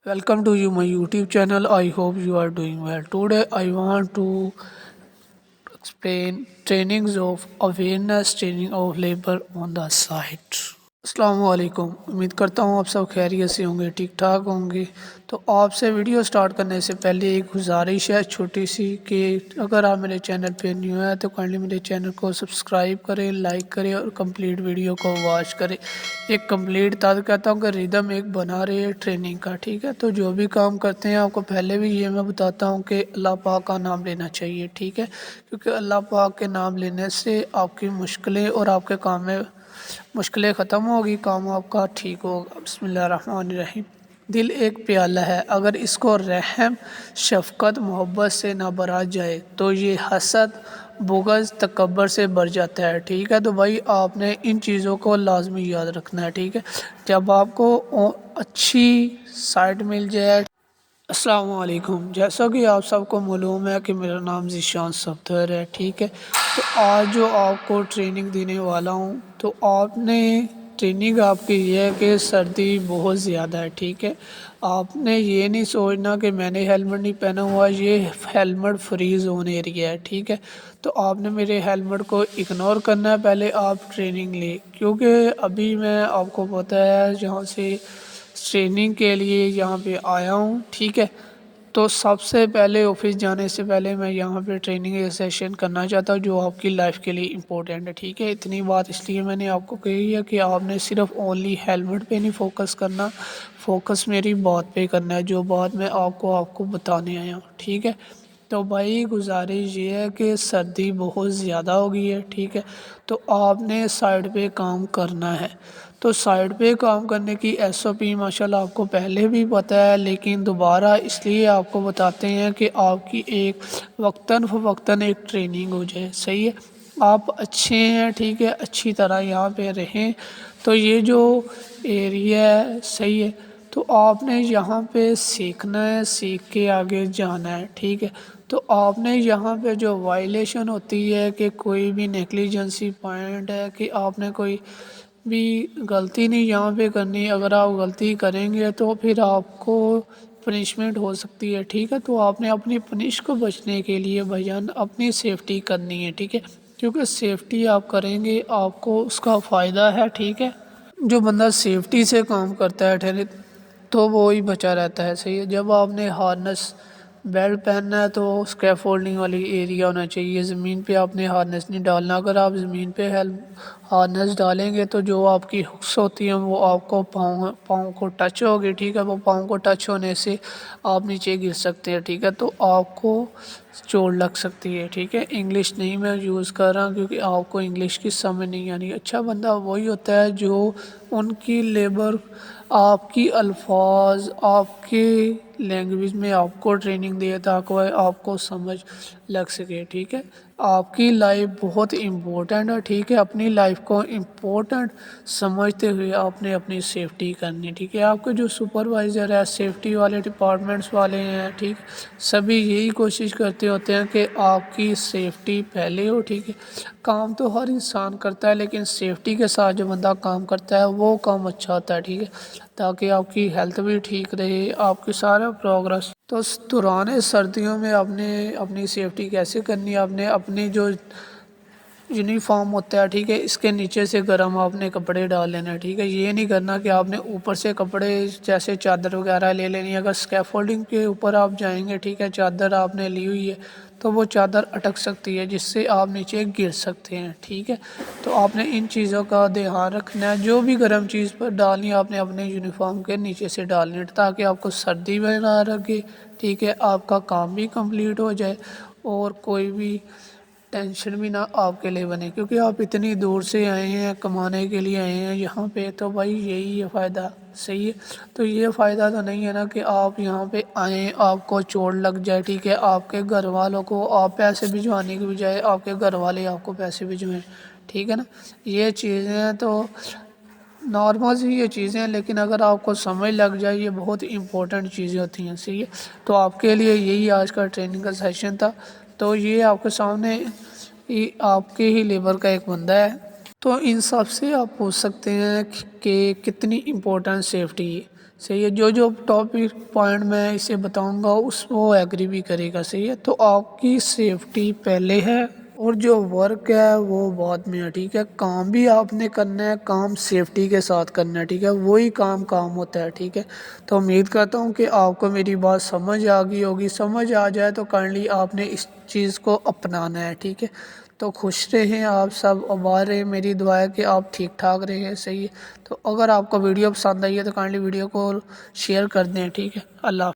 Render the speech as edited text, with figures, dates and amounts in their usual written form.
Welcome to you my YouTube channel. I hope you are doing well. Today I want to explain trainings of awareness training of labor on the site. अस्सलाम वालेकुम। उम्मीद करता हूँ आप सब खैरियत से होंगे, ठीक ठाक होंगे। तो आपसे वीडियो स्टार्ट करने से पहले एक गुजारिश है छोटी सी कि अगर आप मेरे चैनल पे न्यू हैं तो काइंडली मेरे चैनल को सब्सक्राइब करें, लाइक करें और कंप्लीट वीडियो को वॉच करें। एक कंप्लीट तब कहता हूँ कि रिदम एक बना रहे है ट्रेनिंग का, ठीक है। तो जो भी काम करते हैं आपको पहले भी ये मैं बताता हूँ कि अल्लाह पाक का नाम लेना चाहिए, ठीक है। क्योंकि अल्लाह पाक के नाम लेने से आपकी मुश्किलें और आपके काम में मुश्किलें ख़त्म होगी, काम आपका ठीक होगा। बिस्मिल्लाहिर्रहमानिर्रहीम। दिल एक प्याला है, अगर इसको रहम शफ़क़त मोहब्बत से ना भरा जाए तो ये हसद बुग़्ज़ तकब्बुर से भर जाता है, ठीक है। तो भाई आपने इन चीज़ों को लाजमी याद रखना है, ठीक है। जब आपको अच्छी साइट मिल जाए। अस्सलाम वालेकुम। जैसा कि आप सबको मालूम है कि मेरा नाम ज़ीशान सफदर है, ठीक है। तो आज जो आपको ट्रेनिंग देने वाला हूँ, तो आपने ट्रेनिंग आपकी ये है कि सर्दी बहुत ज़्यादा है, ठीक है। आपने ये नहीं सोचना कि मैंने हेलमेट नहीं पहना हुआ, ये हेलमेट फ्री जोन एरिया है, ठीक है। तो आपने मेरे हेलमेट को इग्नोर करना है, पहले आप ट्रेनिंग लें। क्योंकि अभी मैं आपको पता है जहाँ से ट्रेनिंग के लिए यहाँ पे आया हूँ, ठीक है। तो सबसे पहले ऑफिस जाने से पहले मैं यहाँ पे ट्रेनिंग सेशन करना चाहता हूँ जो आपकी लाइफ के लिए इम्पोर्टेंट है, ठीक है। इतनी बात इसलिए मैंने आपको कही है कि आपने सिर्फ ओनली हेलमेट पे नहीं फोकस करना, फोकस मेरी बात पे करना है, जो बात मैं आपको बताने आया हूँ, ठीक है। तो भाई गुजारिश ये है कि सर्दी बहुत ज़्यादा हो गई है, ठीक है। तो आपने साइड पे काम करना है। तो साइड पे काम करने की एसओपी माशाल्लाह आपको पहले भी पता है, लेकिन दोबारा इसलिए आपको बताते हैं कि आपकी एक वक्तन एक ट्रेनिंग हो जाए, सही है। आप अच्छे हैं, ठीक है, अच्छी तरह यहाँ पे रहें। तो ये जो एरिया है, सही है। तो आपने यहाँ पे सीखना है, सीख के आगे जाना है, ठीक है। तो आपने यहाँ पे जो वायलेशन होती है कि कोई भी नेग्लिजेंसी पॉइंट है कि आपने कोई भी गलती नहीं यहाँ पे करनी। अगर आप गलती करेंगे तो फिर आपको पनिशमेंट हो सकती है, ठीक है। तो आपने अपनी पनिश को बचने के लिए भाईजान अपनी सेफ्टी करनी है, ठीक है। क्योंकि सेफ्टी आप करेंगे आपको उसका फ़ायदा है, ठीक है। जो बंदा सेफ्टी से काम करता है ठहरे तो वो ही बचा रहता है, सही है। जब आपने हार्नेस बेल्ट पहनना है तो स्कैफोल्डिंग वाली एरिया होना चाहिए, ज़मीन पे आपने हार्नेस नहीं डालना। अगर आप ज़मीन पे हार्नेस डालेंगे तो जो आपकी हुक्स होती हैं वो आपको पाँव को टच होगी, ठीक है। वो पाँव को टच होने से आप नीचे गिर सकते हैं, ठीक है। तो आपको चोट लग सकती है, ठीक है। इंग्लिश नहीं मैं यूज़ कर रहा क्योंकि आपको इंग्लिश की समझ नहीं आनी। अच्छा बंदा वही होता है जो उनकी लेबर आपकी अल्फाज आपकी लैंग्वेज में आपको ट्रेनिंग दे ताकि आपको समझ लग सके, ठीक है। आपकी लाइफ बहुत इम्पोर्टेंट है, ठीक है। अपनी लाइफ को इम्पोर्टेंट समझते हुए आपने अपनी सेफ्टी करनी, ठीक है। आपके जो सुपरवाइज़र है, सेफ्टी वाले डिपार्टमेंट्स वाले हैं, ठीक, सभी यही कोशिश करते होते हैं कि आपकी सेफ्टी पहले हो, ठीक है। काम तो हर इंसान करता है लेकिन सेफ्टी के साथ जो बंदा काम करता है वो काम अच्छा होता है, ठीक है। ताकि आपकी हेल्थ भी ठीक रहे, आपकी सारा प्रोग्रेस। तो दौरान सर्दियों में आपने अपनी सेफ्टी कैसे करनी है, आपने अपनी जो यूनिफॉर्म होता है, ठीक है, इसके नीचे से गर्म आपने कपड़े डाल लेना है, ठीक है। ये नहीं करना कि आपने ऊपर से कपड़े जैसे चादर वगैरह ले लेनी है। अगर स्कैफोल्डिंग के ऊपर आप जाएंगे, ठीक है, चादर आपने ली हुई है तो वो चादर अटक सकती है जिससे आप नीचे गिर सकते हैं, ठीक है। तो आपने इन चीज़ों का ध्यान रखना है। जो भी गर्म चीज़ पर डालनी है आपने अपने यूनिफॉर्म के नीचे से डालनी है ताकि आपको सर्दी में ना लगे, ठीक है। आपका काम भी कंप्लीट हो जाए और कोई भी टेंशन भी ना आपके लिए बने, क्योंकि आप इतनी दूर से आए हैं, कमाने के लिए आए हैं यहाँ पे। तो भाई यही है फ़ायदा, सही है। तो ये फ़ायदा तो नहीं है ना कि आप यहाँ पे आएँ आपको चोट लग जाए, ठीक है। आपके घर वालों को आप पैसे भिजवाने की बजाय आपके घर वाले आपको पैसे भिजवाएं, ठीक है ना। ये चीज़ें हैं तो नॉर्मल सी ये चीज़ें हैं, लेकिन अगर आपको समझ लग जाए ये बहुत इंपॉर्टेंट चीज़ें होती हैं, सही है। तो आपके लिए यही आज का ट्रेनिंग का सेशन था। तो ये आपके सामने ये आपके ही लेबर का एक बंदा है। तो इन सब से आप पूछ सकते हैं कि कितनी इम्पोर्टेंट सेफ्टी صحیح ہے، جو جو ٹاپک پوائنٹ میں اسے بتاؤں گا وہ ایگری بھی کرے گا، صحیح ہے۔ تو آپ کی سیفٹی پہلے ہے اور جو ورک ہے وہ بعد میں ہے، ٹھیک ہے۔ کام بھی آپ نے کرنا ہے، کام سیفٹی کے ساتھ کرنا ہے، ٹھیک ہے، وہی کام ہوتا ہے، ٹھیک ہے۔ تو امید کرتا ہوں کہ آپ کو میری بات سمجھ آ گئی ہوگی، سمجھ آ جائے تو کائنڈلی آپ نے اس چیز کو اپنانا ہے، ٹھیک ہے۔ تو خوش رہیں آپ سب، ہمارے میری دعا ہے کہ آپ ٹھیک ٹھاک رہیں، صحیح ہے۔ تو اگر آپ کو ویڈیو پسند آئی ہے تو کائنڈلی ویڈیو کو شیئر کر دیں، ٹھیک ہے۔ اللہ حافظ۔